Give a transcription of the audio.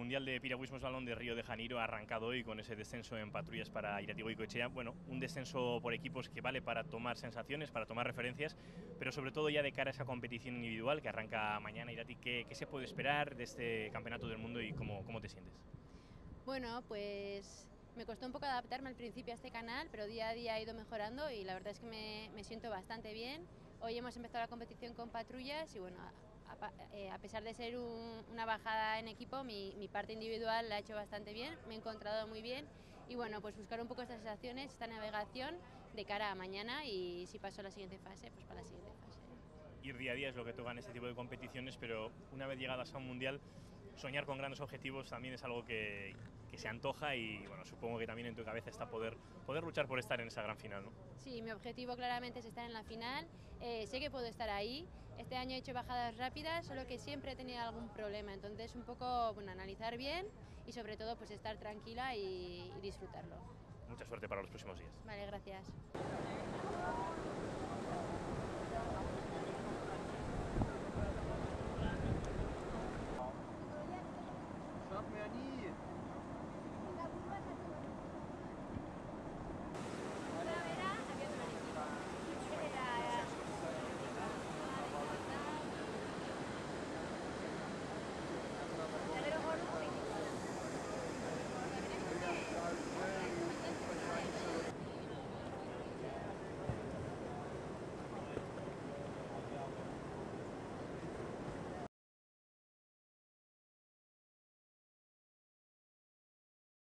Mundial de Piragüismo Slalom de Río de Janeiro ha arrancado hoy con ese descenso en patrullas para Iratigoicoechea. Bueno, un descenso por equipos que vale para tomar sensaciones, para tomar referencias, pero sobre todo ya de cara a esa competición individual que arranca mañana. Irati, ¿qué se puede esperar de este Campeonato del Mundo y cómo te sientes? Bueno, pues me costó un poco adaptarme al principio a este canal, pero día a día he ido mejorando y la verdad es que me siento bastante bien. Hoy hemos empezado la competición con patrullas y bueno, a pesar de ser una bajada en equipo, mi parte individual la he hecho bastante bien, me he encontrado muy bien y bueno, pues buscar un poco estas sensaciones, esta navegación de cara a mañana y si paso a la siguiente fase, pues para la siguiente fase. Ir día a día es lo que toca en este tipo de competiciones, pero una vez llegadas a un mundial, soñar con grandes objetivos también es algo que se antoja y bueno, supongo que también en tu cabeza está poder luchar por estar en esa gran final, ¿no? Sí, mi objetivo claramente es estar en la final, sé que puedo estar ahí, este año he hecho bajadas rápidas, solo que siempre he tenido algún problema, entonces un poco, bueno, analizar bien y sobre todo pues estar tranquila y disfrutarlo. Mucha suerte para los próximos días. Vale, gracias.